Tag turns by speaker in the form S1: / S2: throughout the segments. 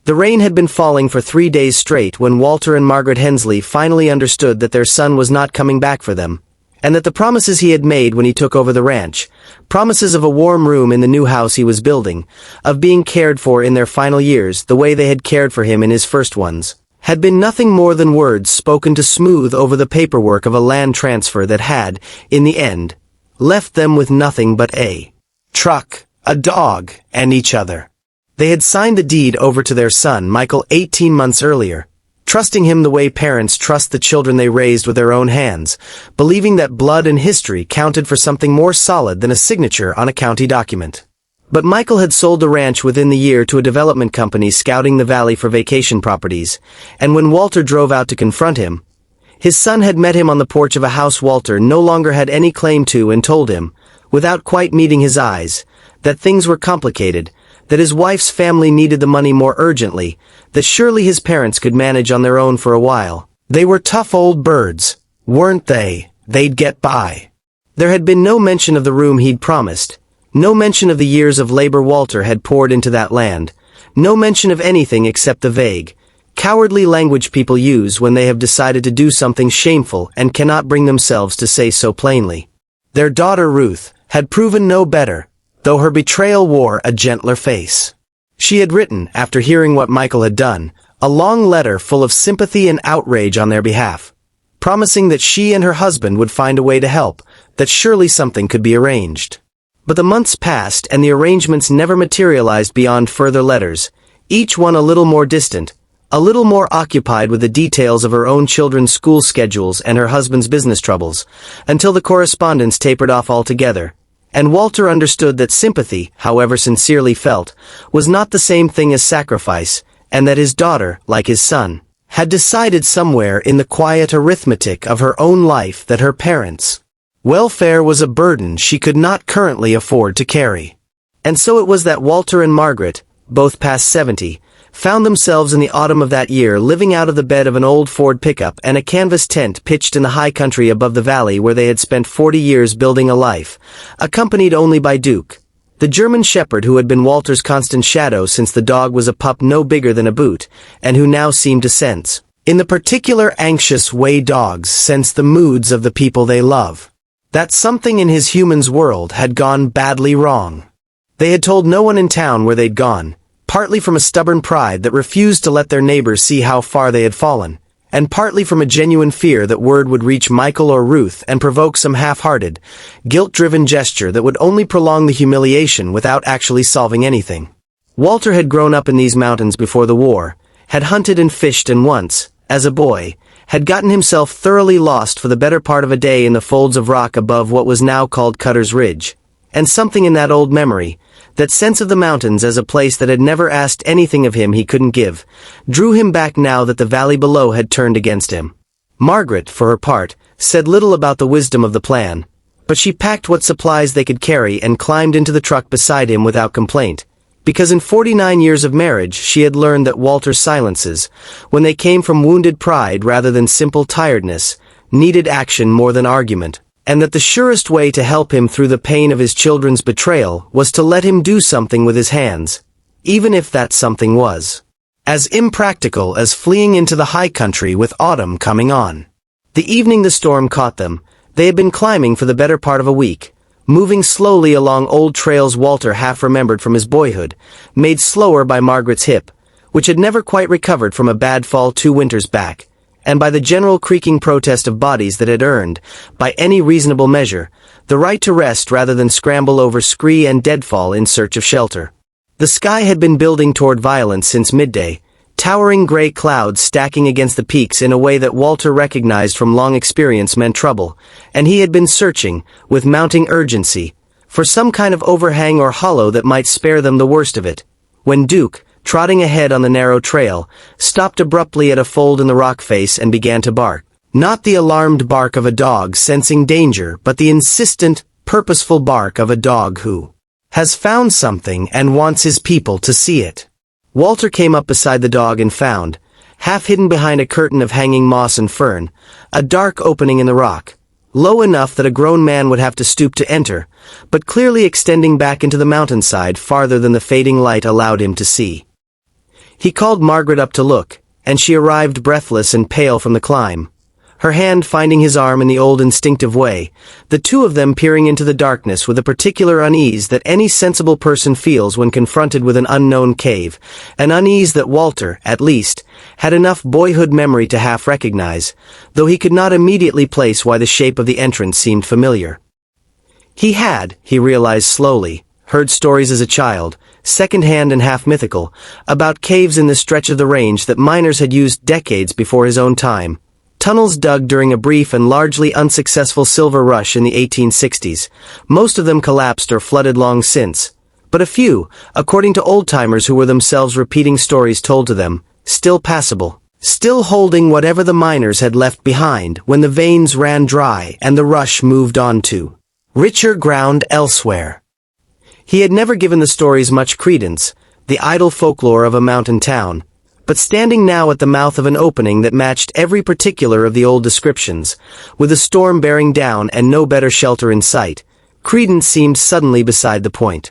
S1: The rain had been falling for 3 days straight when Walter and Margaret Hensley finally understood that their son was not coming back for them, and that the promises he had made when he took over the ranch, promises of a warm room in the new house he was building, of being cared for in their final years the way they had cared for him in his first ones, had been nothing more than words spoken to smooth over the paperwork of a land transfer that had, in the end, left them with nothing but a truck, a dog, and each other. They had signed the deed over to their son, Michael, 18 months earlier, trusting him the way parents trust the children they raised with their own hands, believing that blood and history counted for something more solid than a signature on a county document. But Michael had sold the ranch within the year to a development company scouting the valley for vacation properties, and when Walter drove out to confront him, his son had met him on the porch of a house Walter no longer had any claim to and told him, without quite meeting his eyes, that things were complicated, that his wife's family needed the money more urgently, that surely his parents could manage on their own for a while. They were tough old birds, weren't they? They'd get by. There had been no mention of the room he'd promised, no mention of the years of labor Walter had poured into that land, no mention of anything except the vague, cowardly language people use when they have decided to do something shameful and cannot bring themselves to say so plainly. Their daughter Ruth had proven no better, though her betrayal wore a gentler face. She had written, after hearing what Michael had done, a long letter full of sympathy and outrage on their behalf, promising that she and her husband would find a way to help, that surely something could be arranged. But the months passed and the arrangements never materialized beyond further letters, each one a little more distant, a little more occupied with the details of her own children's school schedules and her husband's business troubles, until the correspondence tapered off altogether. And Walter understood that sympathy, however sincerely felt, was not the same thing as sacrifice, and that his daughter, like his son, had decided somewhere in the quiet arithmetic of her own life that her parents' welfare was a burden she could not currently afford to carry. And so it was that Walter and Margaret, both past 70, found themselves in the autumn of that year living out of the bed of an old Ford pickup and a canvas tent pitched in the high country above the valley where they had spent 40 years building a life, accompanied only by Duke, the German shepherd who had been Walter's constant shadow since the dog was a pup no bigger than a boot, and who now seemed to sense, in the particular anxious way dogs sense the moods of the people they love, that something in his human's world had gone badly wrong. They had told no one in town where they'd gone, partly from a stubborn pride that refused to let their neighbors see how far they had fallen, and partly from a genuine fear that word would reach Michael or Ruth and provoke some half-hearted, guilt-driven gesture that would only prolong the humiliation without actually solving anything. Walter had grown up in these mountains before the war, had hunted and fished and once, as a boy, had gotten himself thoroughly lost for the better part of a day in the folds of rock above what was now called Cutter's Ridge, and something in that old memory, that sense of the mountains as a place that had never asked anything of him he couldn't give, drew him back now that the valley below had turned against him. Margaret, for her part, said little about the wisdom of the plan, but she packed what supplies they could carry and climbed into the truck beside him without complaint, because in 49 years of marriage she had learned that Walter's silences, when they came from wounded pride rather than simple tiredness, needed action more than argument, and that the surest way to help him through the pain of his children's betrayal was to let him do something with his hands, even if that something was as impractical as fleeing into the high country with autumn coming on. The evening the storm caught them, they had been climbing for the better part of a week, moving slowly along old trails Walter half remembered from his boyhood, made slower by Margaret's hip, which had never quite recovered from a bad fall 2 winters back, and by the general creaking protest of bodies that had earned, by any reasonable measure, the right to rest rather than scramble over scree and deadfall in search of shelter. The sky had been building toward violence since midday, towering gray clouds stacking against the peaks in a way that Walter recognized from long experience meant trouble, and he had been searching, with mounting urgency, for some kind of overhang or hollow that might spare them the worst of it, when Duke, trotting ahead on the narrow trail, stopped abruptly at a fold in the rock face and began to bark. Not the alarmed bark of a dog sensing danger, but the insistent, purposeful bark of a dog who has found something and wants his people to see it. Walter came up beside the dog and found, half hidden behind a curtain of hanging moss and fern, a dark opening in the rock, low enough that a grown man would have to stoop to enter, but clearly extending back into the mountainside farther than the fading light allowed him to see. He called Margaret up to look, and she arrived breathless and pale from the climb. Her hand finding his arm in the old instinctive way, the two of them peering into the darkness with a particular unease that any sensible person feels when confronted with an unknown cave, an unease that Walter, at least, had enough boyhood memory to half recognize, though he could not immediately place why the shape of the entrance seemed familiar. He realized slowly, heard stories as a child, second-hand and half-mythical, about caves in this stretch of the range that miners had used decades before his own time. Tunnels dug during a brief and largely unsuccessful silver rush in the 1860s. Most of them collapsed or flooded long since. But a few, according to old-timers who were themselves repeating stories told to them, still passable. Still holding whatever the miners had left behind when the veins ran dry and the rush moved on to richer ground elsewhere. He had never given the stories much credence, the idle folklore of a mountain town. But standing now at the mouth of an opening that matched every particular of the old descriptions, with a storm bearing down and no better shelter in sight, credence seemed suddenly beside the point.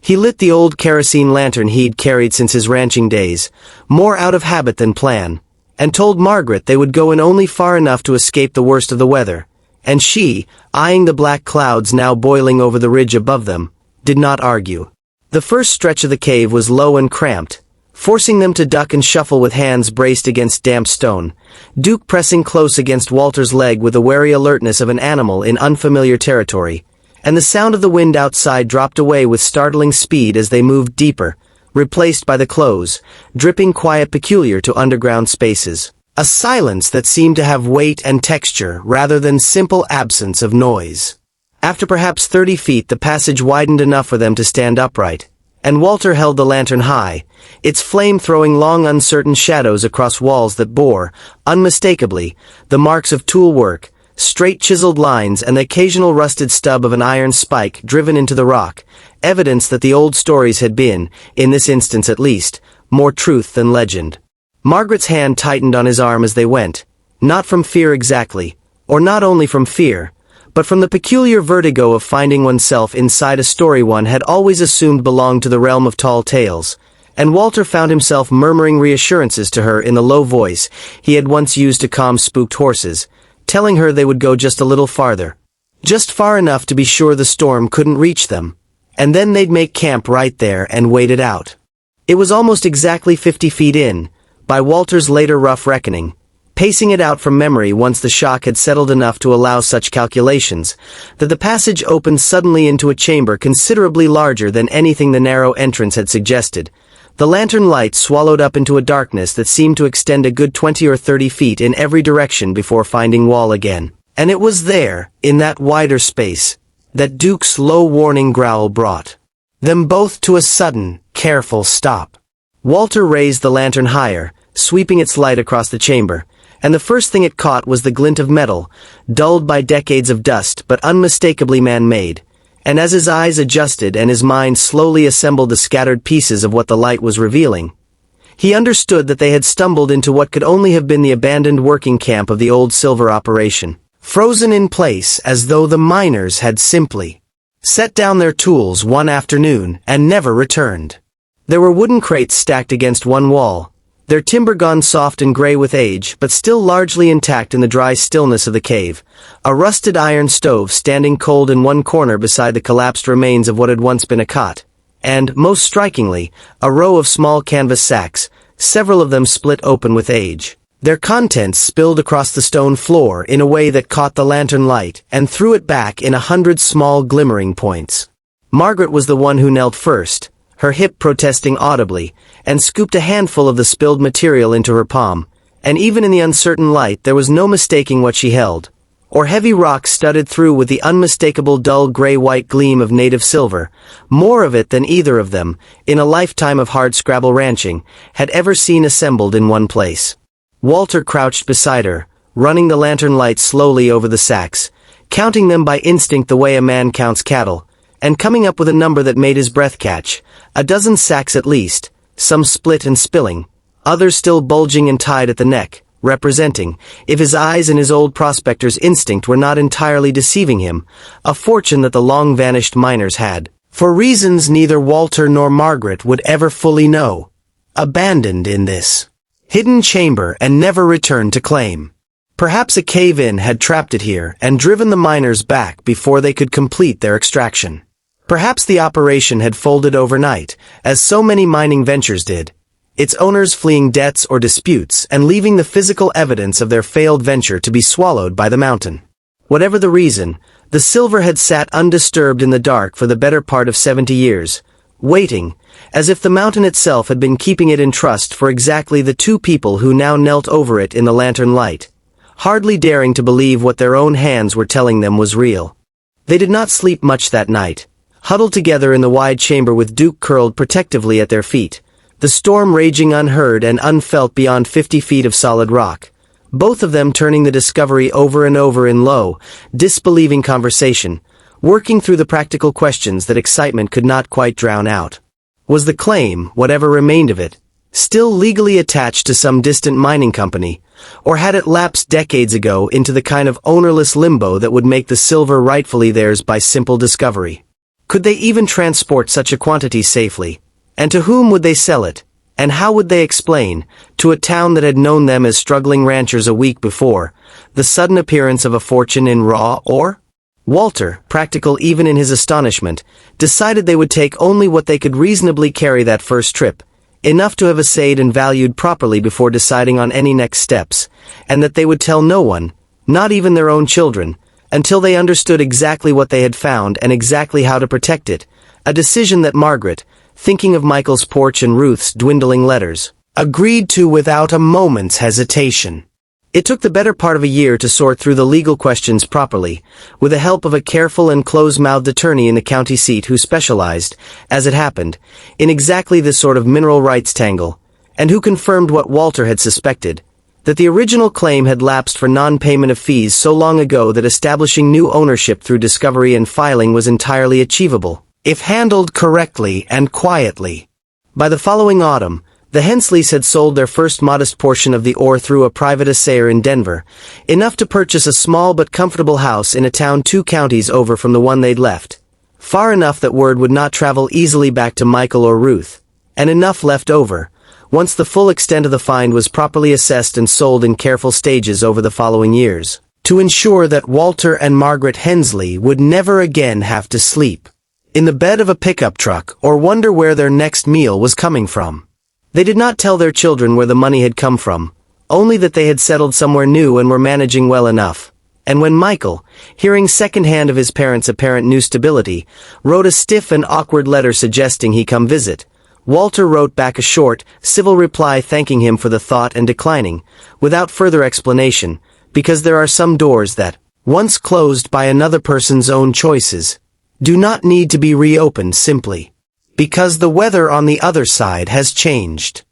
S1: He lit the old kerosene lantern he'd carried since his ranching days, more out of habit than plan, and told Margaret they would go in only far enough to escape the worst of the weather, and she, eyeing the black clouds now boiling over the ridge above them, did not argue. The first stretch of the cave was low and cramped, forcing them to duck and shuffle with hands braced against damp stone, Duke pressing close against Walter's leg with the wary alertness of an animal in unfamiliar territory, and the sound of the wind outside dropped away with startling speed as they moved deeper, replaced by the close, dripping quiet peculiar to underground spaces. A silence that seemed to have weight and texture rather than simple absence of noise. After perhaps 30 feet the passage widened enough for them to stand upright, and Walter held the lantern high, its flame throwing long uncertain shadows across walls that bore, unmistakably, the marks of tool work, straight chiseled lines and the occasional rusted stub of an iron spike driven into the rock, evidence that the old stories had been, in this instance at least, more truth than legend. Margaret's hand tightened on his arm as they went, not from fear exactly, or not only from fear, but from the peculiar vertigo of finding oneself inside a story one had always assumed belonged to the realm of tall tales, and Walter found himself murmuring reassurances to her in the low voice he had once used to calm spooked horses, telling her they would go just a little farther. Just far enough to be sure the storm couldn't reach them, and then they'd make camp right there and wait it out. It was almost exactly 50 feet in, by Walter's later rough reckoning, pacing it out from memory once the shock had settled enough to allow such calculations, that the passage opened suddenly into a chamber considerably larger than anything the narrow entrance had suggested. The lantern light swallowed up into a darkness that seemed to extend a good 20 or 30 feet in every direction before finding wall again. And it was there, in that wider space, that Duke's low warning growl brought them both to a sudden, careful stop. Walter raised the lantern higher, sweeping its light across the chamber, and the first thing it caught was the glint of metal, dulled by decades of dust but unmistakably man-made, and as his eyes adjusted and his mind slowly assembled the scattered pieces of what the light was revealing, he understood that they had stumbled into what could only have been the abandoned working camp of the old silver operation, frozen in place as though the miners had simply set down their tools one afternoon and never returned. There were wooden crates stacked against one wall, their timber gone soft and gray with age but still largely intact in the dry stillness of the cave, a rusted iron stove standing cold in one corner beside the collapsed remains of what had once been a cot, and, most strikingly, a row of small canvas sacks, several of them split open with age. Their contents spilled across the stone floor in a way that caught the lantern light and threw it back in 100 small glimmering points. Margaret was the one who knelt first, her hip protesting audibly, and scooped a handful of the spilled material into her palm, and even in the uncertain light there was no mistaking what she held, or heavy rock studded through with the unmistakable dull gray-white gleam of native silver, more of it than either of them, in a lifetime of hard-scrabble ranching, had ever seen assembled in one place. Walter crouched beside her, running the lantern light slowly over the sacks, counting them by instinct the way a man counts cattle, and coming up with a number that made his breath catch, a dozen sacks at least, some split and spilling, others still bulging and tied at the neck, representing, if his eyes and his old prospector's instinct were not entirely deceiving him, a fortune that the long-vanished miners had, for reasons neither Walter nor Margaret would ever fully know, abandoned in this hidden chamber and never returned to claim. Perhaps a cave-in had trapped it here and driven the miners back before they could complete their extraction. Perhaps the operation had folded overnight, as so many mining ventures did, its owners fleeing debts or disputes and leaving the physical evidence of their failed venture to be swallowed by the mountain. Whatever the reason, the silver had sat undisturbed in the dark for the better part of 70 years, waiting, as if the mountain itself had been keeping it in trust for exactly the two people who now knelt over it in the lantern light, hardly daring to believe what their own hands were telling them was real. They did not sleep much that night, huddled together in the wide chamber with Duke curled protectively at their feet, the storm raging unheard and unfelt beyond 50 feet of solid rock, both of them turning the discovery over and over in low, disbelieving conversation, working through the practical questions that excitement could not quite drown out. Was the claim, whatever remained of it, still legally attached to some distant mining company, or had it lapsed decades ago into the kind of ownerless limbo that would make the silver rightfully theirs by simple discovery? Could they even transport such a quantity safely? And to whom would they sell it? And how would they explain, to a town that had known them as struggling ranchers a week before, the sudden appearance of a fortune in raw ore? Walter, practical even in his astonishment, decided they would take only what they could reasonably carry that first trip, enough to have assayed and valued properly before deciding on any next steps, and that they would tell no one, not even their own children, until they understood exactly what they had found and exactly how to protect it, a decision that Margaret, thinking of Michael's porch and Ruth's dwindling letters, agreed to without a moment's hesitation. It took the better part of a year to sort through the legal questions properly, with the help of a careful and close-mouthed attorney in the county seat who specialized, as it happened, in exactly this sort of mineral rights tangle, and who confirmed what Walter had suspected, that the original claim had lapsed for non-payment of fees so long ago that establishing new ownership through discovery and filing was entirely achievable, if handled correctly and quietly. By the following autumn, the Hensleys had sold their first modest portion of the ore through a private assayer in Denver, enough to purchase a small but comfortable house in a town 2 counties over from the one they'd left, far enough that word would not travel easily back to Michael or Ruth, and enough left over, once the full extent of the find was properly assessed and sold in careful stages over the following years, to ensure that Walter and Margaret Hensley would never again have to sleep in the bed of a pickup truck or wonder where their next meal was coming from. They did not tell their children where the money had come from, only that they had settled somewhere new and were managing well enough. And when Michael, hearing secondhand of his parents' apparent new stability, wrote a stiff and awkward letter suggesting he come visit, Walter wrote back a short, civil reply thanking him for the thought and declining, without further explanation, because there are some doors that, once closed by another person's own choices, do not need to be reopened simply because the weather on the other side has changed.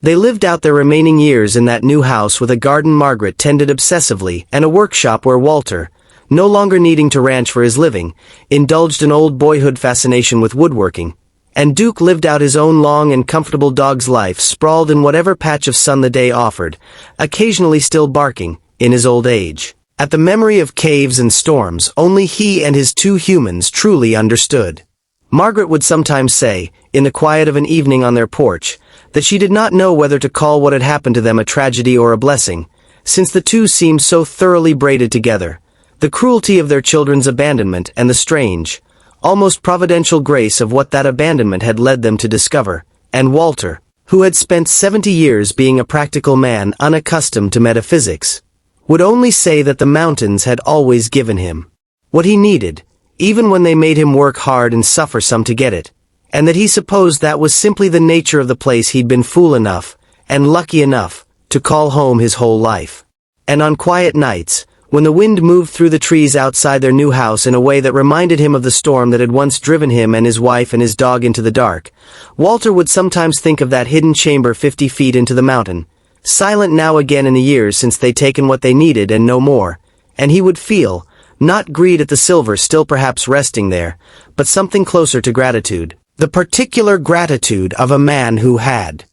S1: They lived out their remaining years in that new house with a garden Margaret tended obsessively and a workshop where Walter, no longer needing to ranch for his living, indulged an old boyhood fascination with woodworking, and Duke lived out his own long and comfortable dog's life sprawled in whatever patch of sun the day offered, occasionally still barking, in his old age. At the memory of caves and storms only he and his 2 humans truly understood. Margaret would sometimes say, in the quiet of an evening on their porch, that she did not know whether to call what had happened to them a tragedy or a blessing, since the two seemed so thoroughly braided together, the cruelty of their children's abandonment and the strange, almost providential grace of what that abandonment had led them to discover, and Walter, who had spent 70 years being a practical man unaccustomed to metaphysics, would only say that the mountains had always given him what he needed, even when they made him work hard and suffer some to get it, and that he supposed that was simply the nature of the place he'd been fool enough, and lucky enough, to call home his whole life. And on quiet nights, when the wind moved through the trees outside their new house in a way that reminded him of the storm that had once driven him and his wife and his dog into the dark, Walter would sometimes think of that hidden chamber 50 feet into the mountain, silent now again in the years since they'd taken what they needed and no more, and he would feel, not greed at the silver still perhaps resting there, but something closer to gratitude, the particular gratitude of a man who had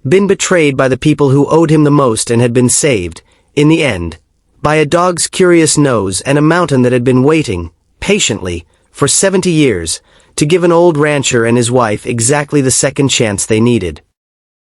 S1: been betrayed by the people who owed him the most and had been saved, in the end, by a dog's curious nose and a mountain that had been waiting, patiently, for 70 years, to give an old rancher and his wife exactly the second chance they needed.